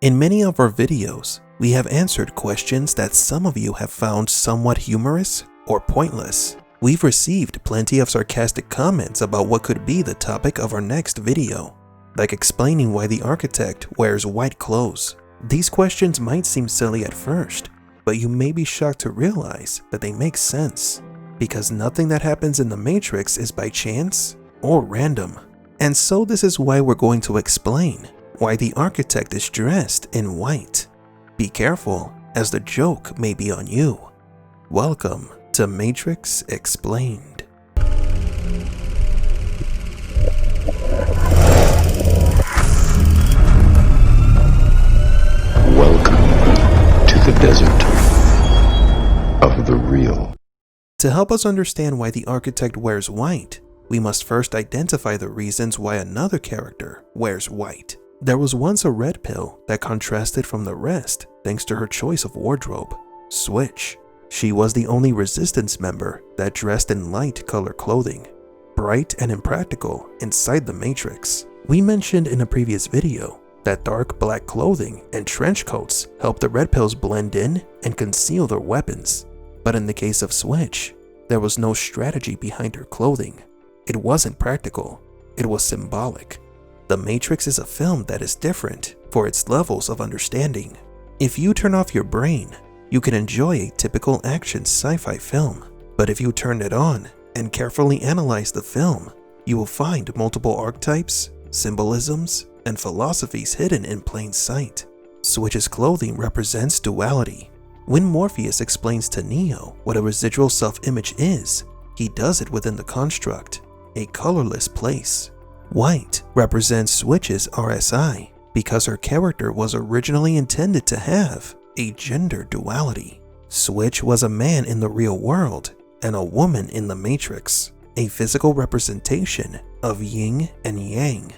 In many of our videos, we have answered questions that some of you have found somewhat humorous or pointless. We've received plenty of sarcastic comments about what could be the topic of our next video, like explaining why the architect wears white clothes. These questions might seem silly at first, but you may be shocked to realize that they make sense, because nothing that happens in the Matrix is by chance or random. And so this is why we're going to explain why the architect is dressed in white. Be careful, as the joke may be on you. Welcome to Matrix Explained. Welcome to the desert of the real. To help us understand why the architect wears white, we must first identify the reasons why another character wears white. There was once a red pill that contrasted from the rest thanks to her choice of wardrobe, Switch. She was the only Resistance member that dressed in light color clothing, bright and impractical inside the Matrix. We mentioned in a previous video that dark black clothing and trench coats help the red pills blend in and conceal their weapons. But in the case of Switch, there was no strategy behind her clothing. It wasn't practical, it was symbolic. The Matrix is a film that is different for its levels of understanding. If you turn off your brain, you can enjoy a typical action sci-fi film. But if you turn it on and carefully analyze the film, you will find multiple archetypes, symbolisms, and philosophies hidden in plain sight. Switch's clothing represents duality. When Morpheus explains to Neo what a residual self-image is, he does it within the construct, a colorless place. White represents Switch's RSI because her character was originally intended to have a gender duality. Switch was a man in the real world and a woman in the Matrix, a physical representation of Yin and Yang.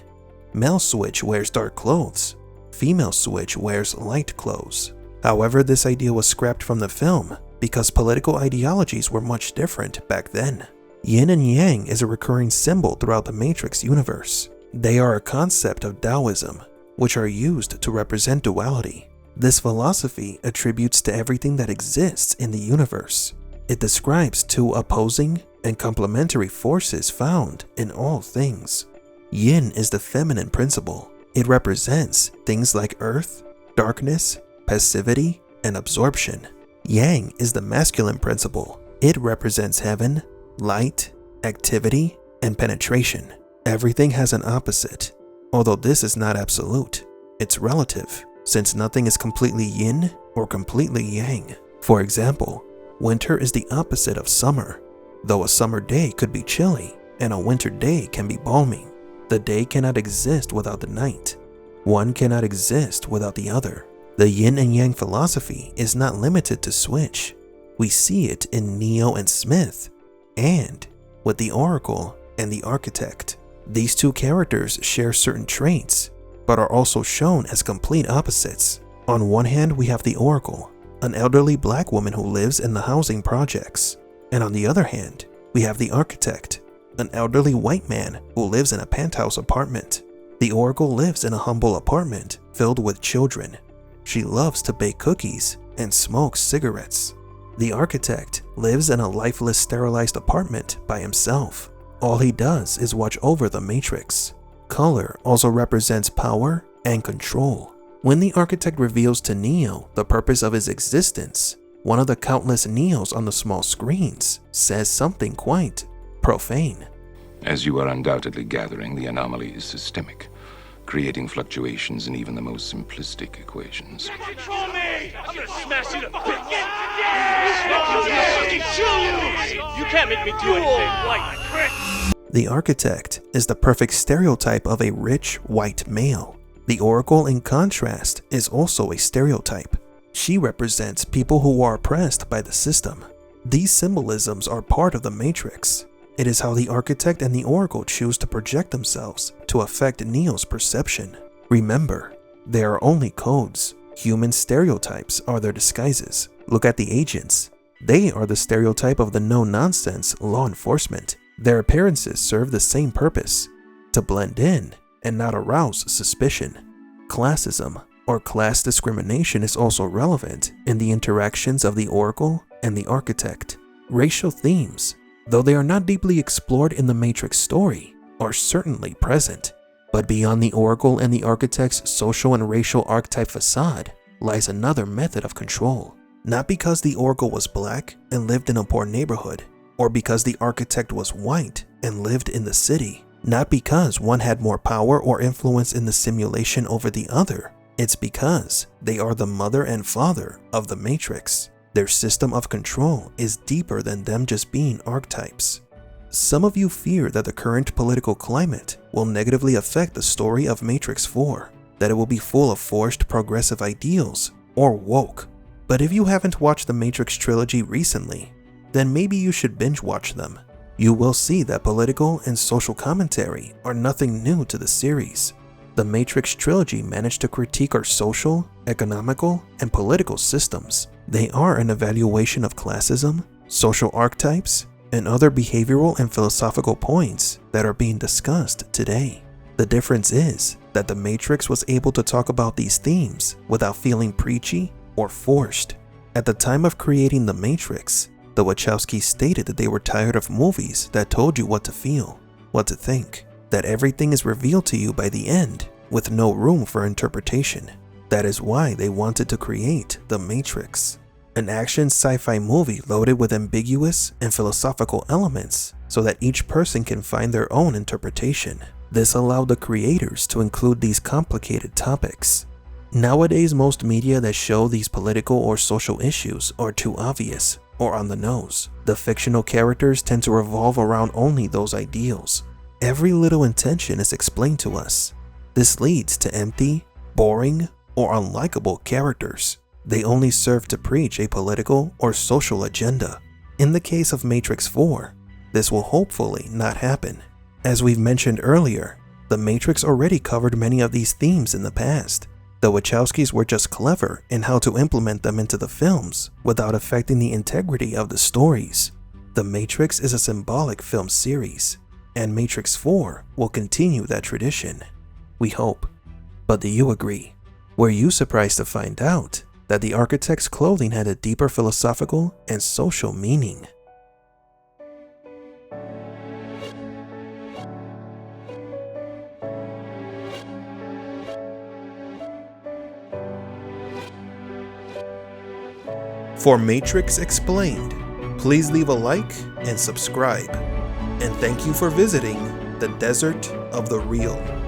Male Switch wears dark clothes, female Switch wears light clothes. However, this idea was scrapped from the film because political ideologies were much different back then. Yin and Yang is a recurring symbol throughout the Matrix universe. They are a concept of Taoism, which are used to represent duality. This philosophy attributes to everything that exists in the universe. It describes two opposing and complementary forces found in all things. Yin is the feminine principle. It represents things like earth, darkness, passivity, and absorption. Yang is the masculine principle. It represents heaven, light, activity, and penetration. Everything has an opposite, although this is not absolute. It's relative, since nothing is completely yin or completely yang. For example, winter is the opposite of summer, though a summer day could be chilly and a winter day can be balmy. The day cannot exist without the night. One cannot exist without the other. The yin and yang philosophy is not limited to Switch. We see it in Neo and Smith, and with the Oracle and the Architect. These two characters share certain traits, but are also shown as complete opposites. On one hand, we have the Oracle, an elderly black woman who lives in the housing projects, and on the other hand, we have the Architect, an elderly white man who lives in a penthouse apartment. The Oracle lives in a humble apartment filled with children. She loves to bake cookies and smokes cigarettes. The Architect lives in a lifeless, sterilized apartment by himself. All he does is watch over the Matrix. Color also represents power and control. When the Architect reveals to Neo the purpose of his existence, one of the countless Neos on the small screens says something quite profane. As you are undoubtedly gathering, the anomaly is systemic, creating fluctuations in even the most simplistic equations. Control me! I'm gonna smash you to bits! You can't make me do anything like prick! The Architect is the perfect stereotype of a rich white male. The Oracle, in contrast, is also a stereotype. She represents people who are oppressed by the system. These symbolisms are part of the Matrix. It is how the Architect and the Oracle choose to project themselves to affect Neo's perception. Remember, they are only codes. Human stereotypes are their disguises. Look at the agents. They are the stereotype of the no-nonsense law enforcement. Their appearances serve the same purpose, to blend in and not arouse suspicion. Classism or class discrimination is also relevant in the interactions of the Oracle and the Architect. Racial themes, though they are not deeply explored in the Matrix story, are certainly present. But beyond the Oracle and the Architect's social and racial archetype facade lies another method of control. Not because the Oracle was black and lived in a poor neighborhood, or because the Architect was white and lived in the city. Not because one had more power or influence in the simulation over the other. It's because they are the mother and father of the Matrix. Their system of control is deeper than them just being archetypes. Some of you fear that the current political climate will negatively affect the story of Matrix 4, that it will be full of forced progressive ideals or woke. But if you haven't watched the Matrix trilogy recently, then maybe you should binge watch them. You will see that political and social commentary are nothing new to the series. The Matrix trilogy managed to critique our social, economical, and political systems. They are an evaluation of classism, social archetypes, and other behavioral and philosophical points that are being discussed today. The difference is that The Matrix was able to talk about these themes without feeling preachy or forced. At the time of creating The Matrix, the Wachowskis stated that they were tired of movies that told you what to feel, what to think, that everything is revealed to you by the end with no room for interpretation. That is why they wanted to create The Matrix, an action sci-fi movie loaded with ambiguous and philosophical elements so that each person can find their own interpretation. This allowed the creators to include these complicated topics. Nowadays, most media that show these political or social issues are too obvious or on the nose. The fictional characters tend to revolve around only those ideals. Every little intention is explained to us. This leads to empty, boring, or unlikable characters. They only serve to preach a political or social agenda. In the case of Matrix 4, this will hopefully not happen. As we've mentioned earlier, The Matrix already covered many of these themes in the past. The Wachowskis were just clever in how to implement them into the films without affecting the integrity of the stories. The Matrix is a symbolic film series, and Matrix 4 will continue that tradition. We hope. But do you agree? Were you surprised to find out that the Architect's clothing had a deeper philosophical and social meaning? For Matrix Explained, please leave a like and subscribe. And thank you for visiting the Desert of the Real.